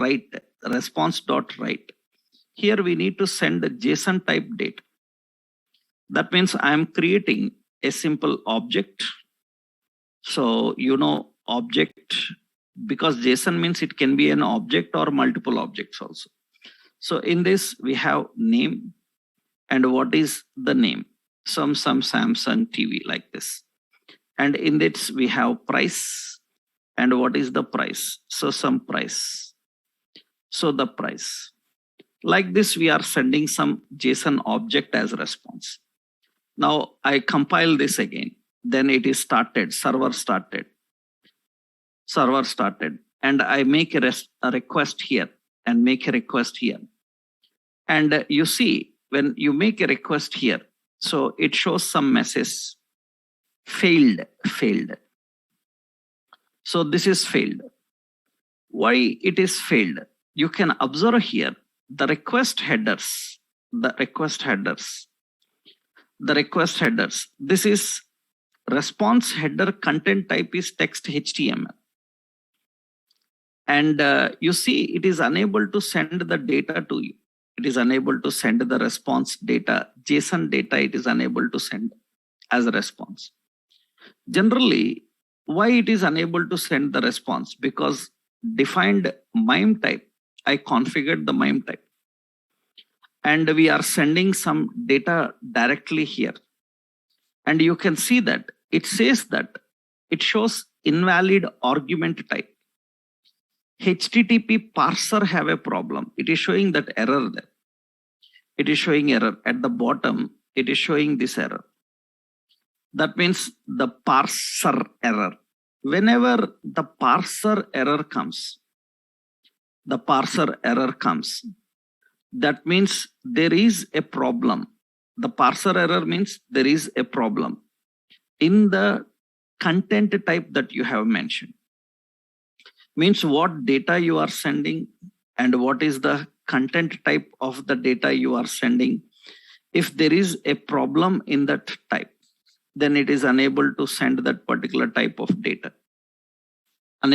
write response dot write. Here we need to send the JSON type data. That means I am creating a simple object. So object, because JSON means it can be an object or multiple objects also. So in this we have name, and what is the name? Some Samsung TV like this. And in this we have price, and what is the price? So some price. So the price. Like this we are sending some JSON object as response. Now I compile this again. Then it is started, server started, and I make a request here and make a request here. And you see, when you make a request here, so it shows some message, failed. So this is failed. Why it is failed? You can observe here the request headers. This is response header, content type is text HTML. And you see it is unable to send the data to you. It is unable to send the response data, JSON data, it is unable to send as a response. Generally, why it is unable to send the response? Because defined MIME type, I configured the MIME type. And we are sending some data directly here. And you can see that it says that it shows invalid argument type. HTTP parser have a problem. It is showing that error there. It is showing error. At the bottom, it is showing this error. That means the parser error. Whenever the parser error comes, that means there is a problem. The parser error means there is a problem in the content type that you have mentioned. Means what data you are sending and what is the content type of the data you are sending. If there is a problem in that type, then it is unable to send that particular type of data. That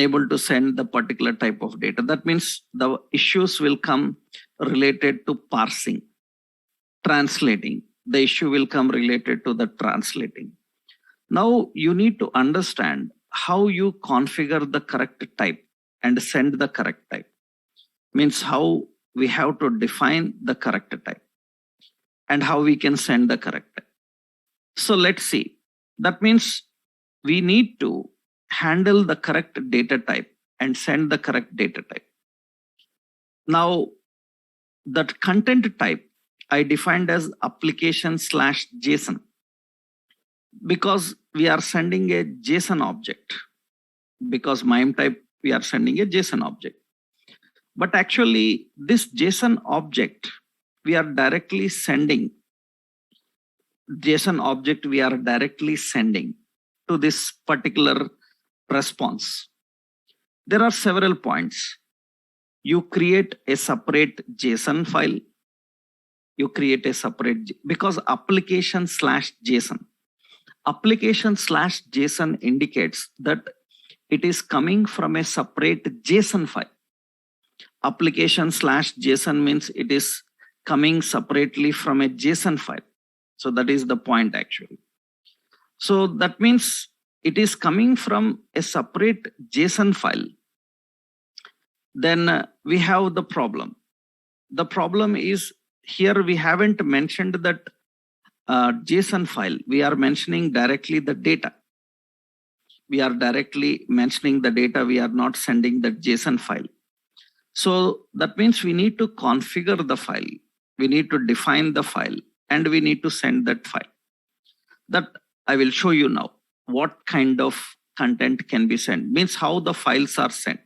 means the issues will come related to parsing, translating. The issue will come related to the translating. Now you need to understand how you configure the correct type and send the correct type. Means how we have to define the correct type and how we can send the correct type. So let's see. That means we need to handle the correct data type and send the correct data type. Now that content type I defined as application/JSON because we are sending a JSON object. Because MIME type we are sending a JSON object. But actually this JSON object we are directly sending to this particular response. There are several points. You create a separate JSON file. Because application/JSON. Application/JSON indicates that it is coming from a separate JSON file. Application/JSON means it is coming separately from a JSON file. So that is the point actually. So that means it is coming from a separate JSON file. Then we have the problem. The problem is here we haven't mentioned that JSON file. We are mentioning directly the data. We are not sending the JSON file. So that means we need to configure the file. We need to define the file and we need to send that file. That I will show you now. What kind of content can be sent? Means how the files are sent.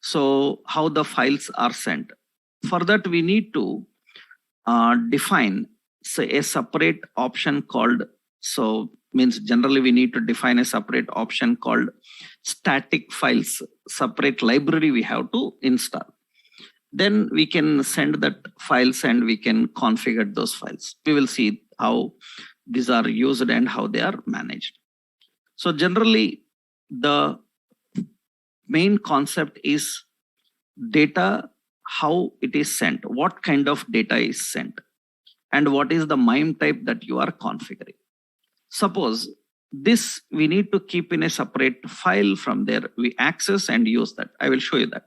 So how the files are sent. For that we need to define a separate option called, means generally we need to define a separate option called static files, separate library we have to install. Then we can send that files and we can configure those files. We will see how these are used and how they are managed. So generally the main concept is data, how it is sent, what kind of data is sent, and what is the MIME type that you are configuring. Suppose this we need to keep in a separate file. From there we access and use that. I will show you that.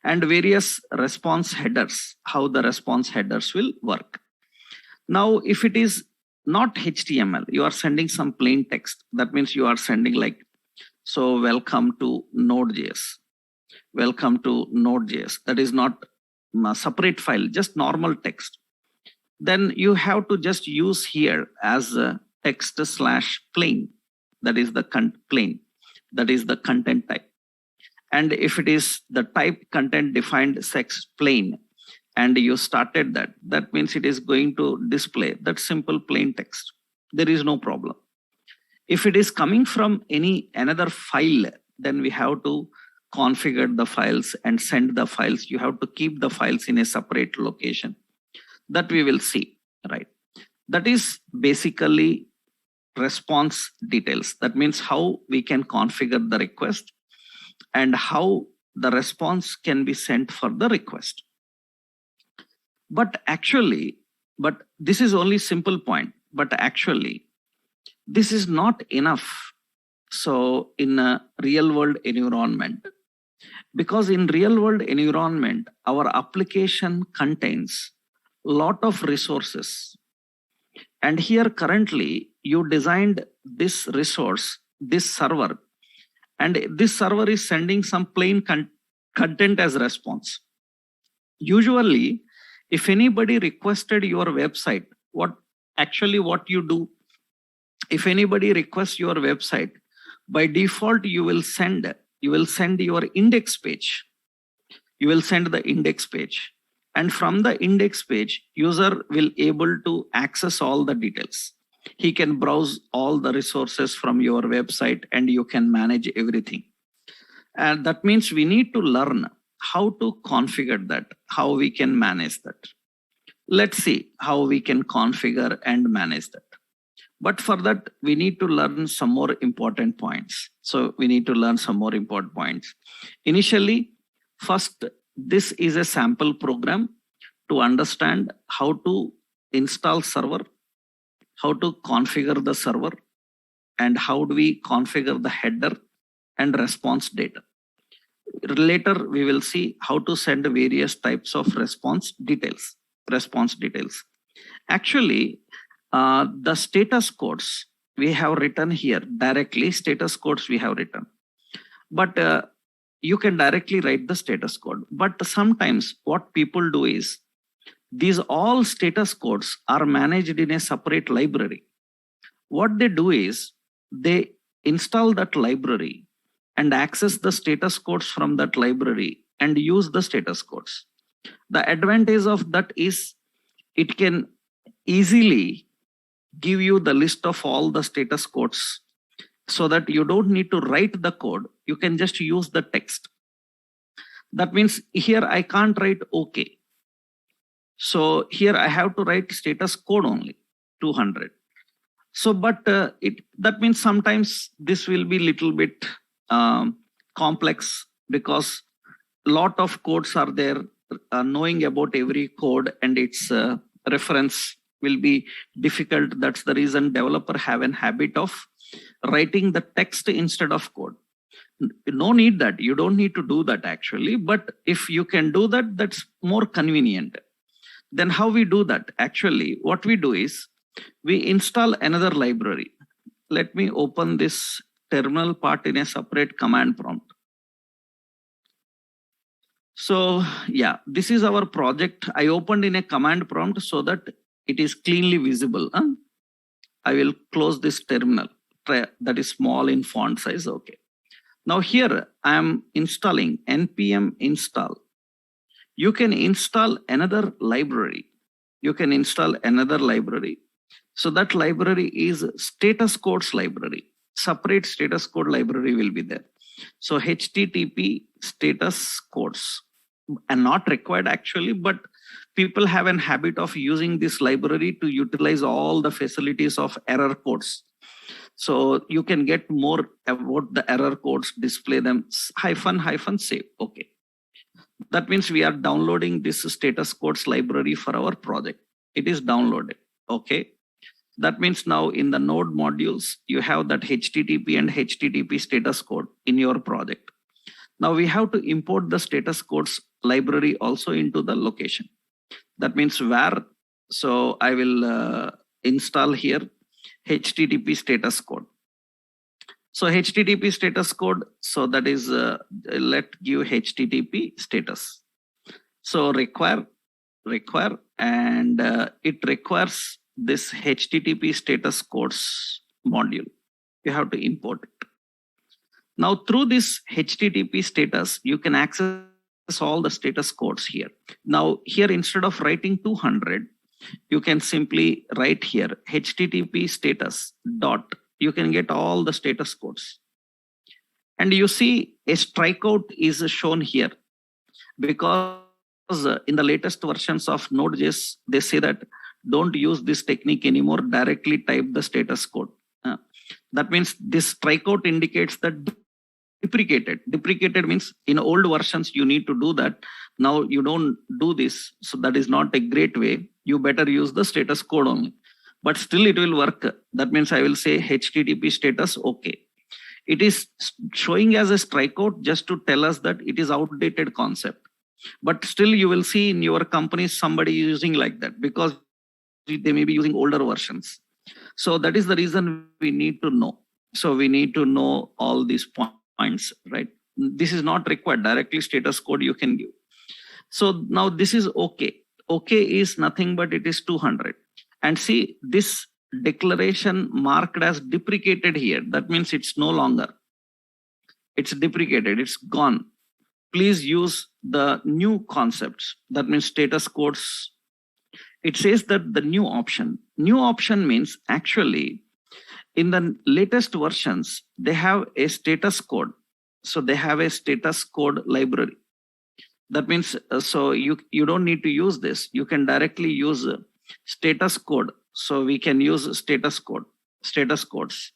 And various response headers, how the response headers will work. Now, if it is not HTML, you are sending some plain text. That means you are sending like, so welcome to Node.js. Welcome to Node.js. That is not a separate file, just normal text. Then you have to just use here as a text/plain. That is the plain. That is the content type. And if it is the type content defined sex plain, and you started that, that means it is going to display that simple plain text. There is no problem. If it is coming from another file, then we have to configure the files and send the files. You have to keep the files in a separate location. That we will see, right? That is basically response details. That means how we can configure the request and how the response can be sent for the request. But this is only simple point, but actually this is not enough. So in a real world environment, because in real world environment, our application contains a lot of resources. And here currently you designed this resource, this server, and this server is sending some plain content as response. Usually, if anybody requested your website, what you do, if anybody requests your website, by default you will send your index page. You will send the index page, and from the index page, user will able to access all the details. He can browse all the resources from your website, and you can manage everything. And that means we need to learn how to configure that, how we can manage that. Let's see how we can configure and manage that. But for that, we need to learn some more important points. So we need to learn some more important points. Initially, first, this is a sample program to understand how to install server, how to configure the server, and how do we configure the header and response data. Later, we will see how to send various types of response details. Actually, the status codes we have written here directly, status codes we have written. But you can directly write the status code. But sometimes what people do is, these all status codes are managed in a separate library. What they do is, they install that library and access the status codes from that library and use the status codes. The advantage of that is it can easily give you the list of all the status codes so that you don't need to write the code. You can just use the text. That means here I can't write OK. So here I have to write status code only 200. So, but that means sometimes this will be little bit complex, because lot of codes are there. Knowing about every code and its reference will be difficult. That's the reason developer have an habit of writing the text instead of code. No need that. You don't need to do that actually. But if you can do that, that's more convenient. Then how we do that? Actually, what we do is we install another library. Let me open this terminal part in a separate command prompt. So yeah, this is our project. I opened in a command prompt so that it is cleanly visible. I will close this terminal. That is small in font size. Okay. Now here I am installing npm install. You can install another library. So that library is status codes library. Separate status code library will be there. So HTTP status codes are not required actually, but people have an habit of using this library to utilize all the facilities of error codes. So you can get more about the error codes, display them, --save. Okay. That means we are downloading this status codes library for our project. It is downloaded. Okay. That means now in the node modules, you have that HTTP and HTTP status code in your project. Now we have to import the status codes library also into the location. That means where, so I will install here HTTP status code. So HTTP status code, so that is, let give HTTP status. So require, and it requires this HTTP status codes module. You have to import it. Now through this HTTP status, you can access all the status codes here. Now here, instead of writing 200, you can simply write here HTTP status dot. You can get all the status codes. And you see a strikeout is shown here because in the latest versions of Node.js, they say that don't use this technique anymore, directly type the status code. That means this strikeout indicates that deprecated. Deprecated means in old versions, you need to do that. Now you don't do this. So that is not a great way. You better use the status code only. But still it will work. That means I will say HTTP status, okay. It is showing as a strikeout just to tell us that it is outdated concept. But still you will see in your company somebody using like that because they may be using older versions. So that is the reason we need to know. So we need to know all these points, right? This is not required. Directly status code you can give. So now this is okay. Okay is nothing but it is 200. And see this declaration marked as deprecated here. That means it's no longer. It's deprecated. It's gone. Please use the new concepts. That means status codes. It says that the new option. New option means actually in the latest versions, they have a status code. So they have a status code library. That means, so you don't need to use this. You can directly use status code. So we can use status codes.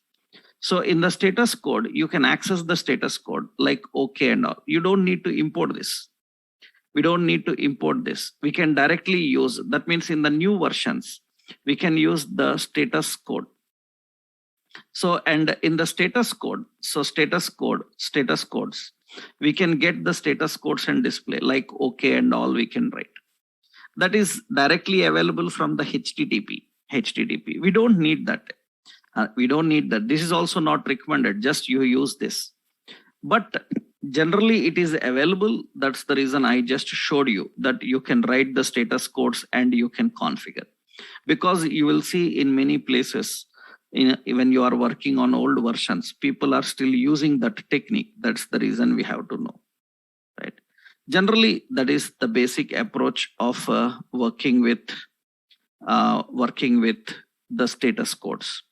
So in the status code, you can access the status code like okay and all. You don't need to import this. We don't need to import this. We can directly use, that means in the new versions, we can use the status code. So, and in the status code, so status codes, we can get the status codes and display like okay and all we can write. That is directly available from the HTTP. We don't need that. This is also not recommended. Just you use this. But generally it is available. That's the reason I just showed you that you can write the status codes and you can configure. Because you will see in many places, when you are working on old versions, people are still using that technique. That's the reason we have to know, right? Generally, that is the basic approach of working with the status codes.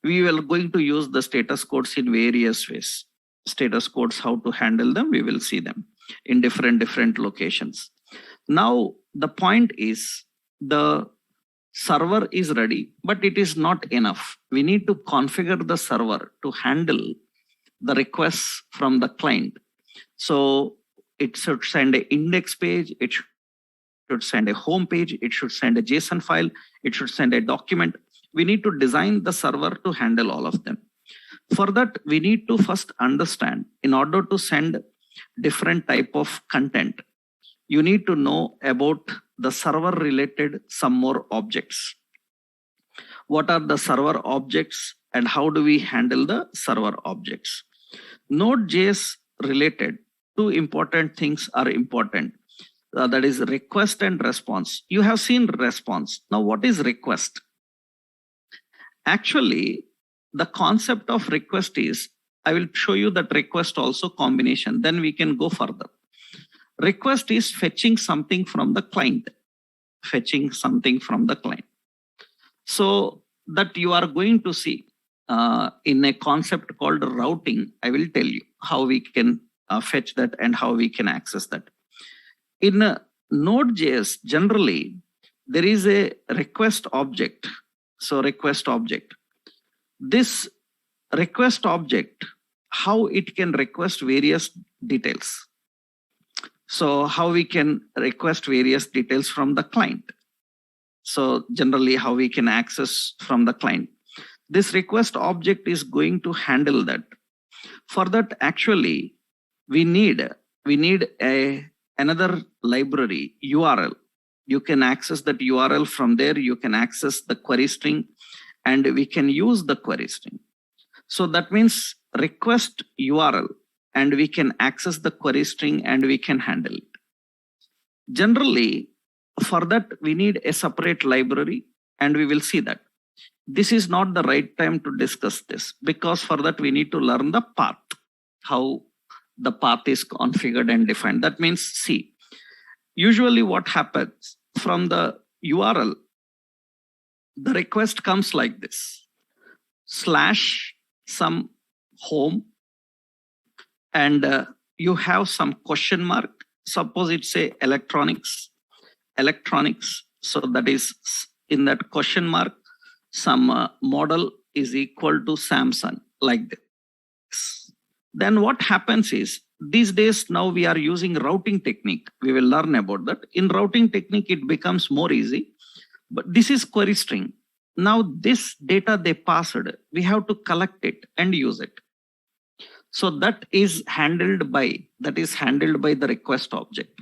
We are going to use the status codes in various ways. Status codes, how to handle them, we will see them in different locations. Now, the point is the server is ready, but it is not enough. We need to configure the server to handle the requests from the client. So it should send an index page, it should send a home page, it should send a JSON file, it should send a document. We need to design the server to handle all of them. For that, we need to first understand, in order to send different type of content, you need to know about the server related some more objects. What are the server objects and how do we handle the server objects? Node.js related, two important things are important. That is request and response. You have seen response. Now what is request? Actually, the concept of request is, I will show you that request also combination, then we can go further. Request is fetching something from the client. So that you are going to see in a concept called routing, I will tell you how we can fetch that and how we can access that. In Node.js, generally, there is a request object. So request object. This request object, how it can request various details. So how we can request various details from the client. So generally how we can access from the client. This request object is going to handle that. For that, actually, we need another library URL. You can access that URL from there. You can access the query string, and we can use the query string. So that means request URL, and we can access the query string, and we can handle it. Generally, for that, we need a separate library, and we will see that. This is not the right time to discuss this, because for that we need to learn the path, how the path is configured and defined. That means, see, usually what happens from the URL, the request comes like this, / some home, and you have some question mark. Suppose it's say electronics. So that is in that question mark, some model is equal to Samsung, like this. Then what happens is, these days now we are using routing technique. We will learn about that. In routing technique, it becomes more easy. But this is query string. Now this data they passed, we have to collect it and use it. So that is handled by the request object.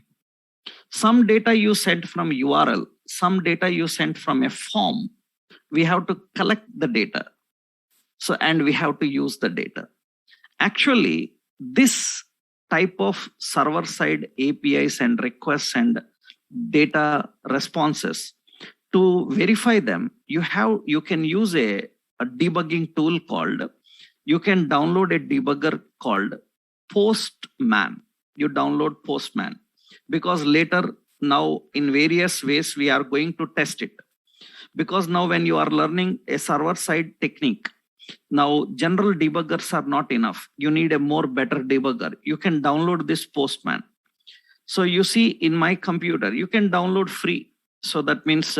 Some data you sent from URL, some data you sent from a form. We have to collect the data. So, and we have to use the data. Actually, this type of server-side APIs and requests and data responses, to verify them, you can use a debugging tool called, you can download a debugger called Postman. You download Postman, because later now in various ways we are going to test it. Because now when you are learning a server-side technique, now general debuggers are not enough. You need a more better debugger. You can download this Postman. So you see in my computer, you can download free. So that means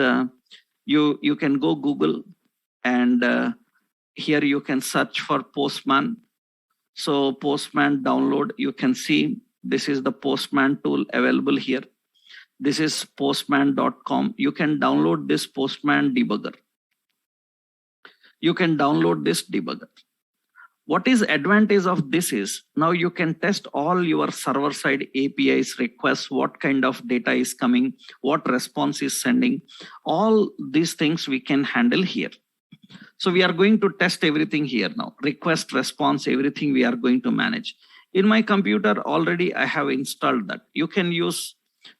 you can go Google, and here you can search for Postman. So Postman download, you can see this is the Postman tool available here. This is postman.com. You can download this Postman debugger. You can download this debugger. What is advantage of this is, now you can test all your server-side APIs requests, what kind of data is coming, what response is sending. All these things we can handle here. So we are going to test everything here now. Request, response, everything we are going to manage. In my computer already I have installed that. You can use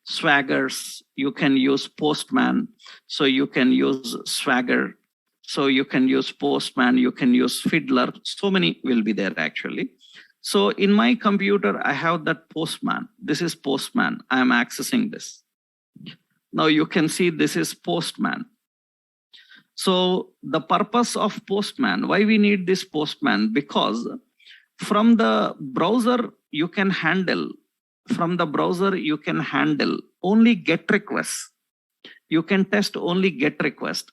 Swaggers, you can use Postman, so you can use Swagger, so you can use Postman, you can use Fiddler, so many will be there actually. So in my computer, I have that Postman. This is Postman. I am accessing this. Now you can see this is Postman. So the purpose of Postman, why we need this Postman? Because from the browser, you can handle only GET requests. You can test only GET request.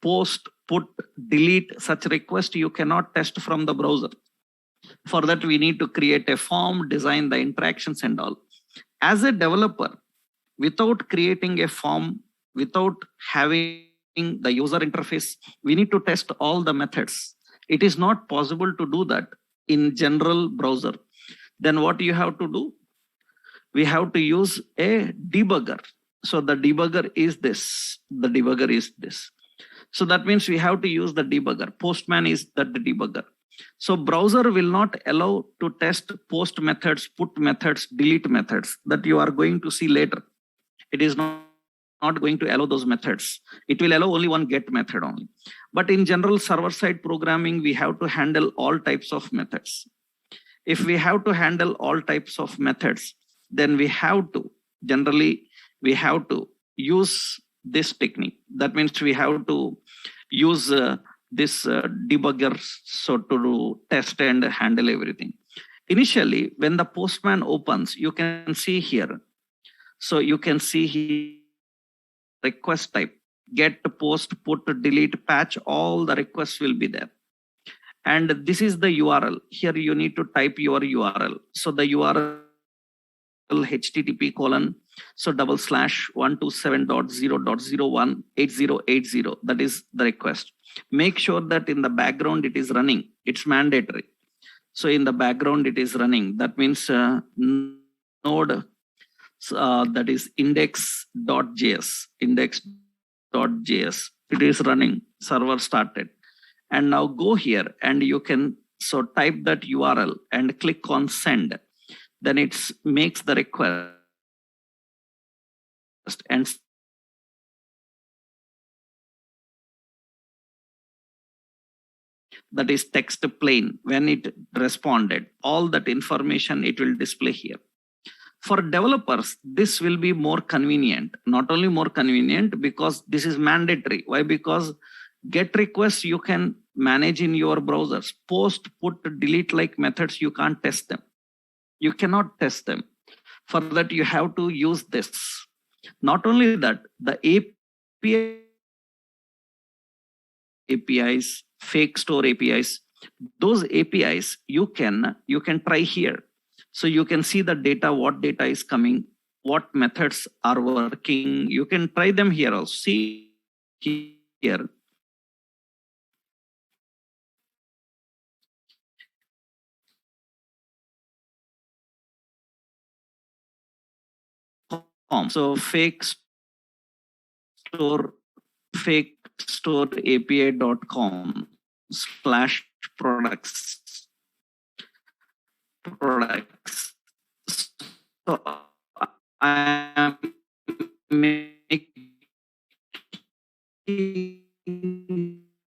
Post, put, delete, such request you cannot test from the browser. For that, we need to create a form, design the interactions and all. As a developer, without creating a form, without having the user interface, we need to test all the methods. It is not possible to do that in general browser. Then what you have to do? We have to use a debugger. So the debugger is this. The debugger is this. So that means we have to use the debugger. Postman is the debugger. So browser will not allow to test post methods, put methods, delete methods that you are going to see later. It is not going to allow those methods. It will allow only one get method only. But in general server-side programming, we have to handle all types of methods. If we have to handle all types of methods, then we have to use this technique. That means we have to use this debugger so to test and handle everything. Initially, when the Postman opens, you can see here. So you can see here request type, get, post, put, delete, patch, all the requests will be there. And this is the URL. Here you need to type your URL. So the URL HTTP colon, so /127.0.018080. That is the request. Make sure that in the background it is running. It's mandatory. So in the background it is running. That means node that is index.js. It is running. Server started. And now go here and you can type that URL and click on send. Then it makes the request and that is text plain. When it responded, all that information it will display here. For developers, this will be more convenient. Not only more convenient because this is mandatory. Why? Because GET requests you can manage in your browsers. Post, put, delete like methods, you can't test them. You cannot test them. For that, you have to use this. Not only that, the APIs, fake store APIs, those APIs you can try here. So you can see the data, what data is coming, what methods are working. You can try them here also. See here. So fake store api.com/products. So I am making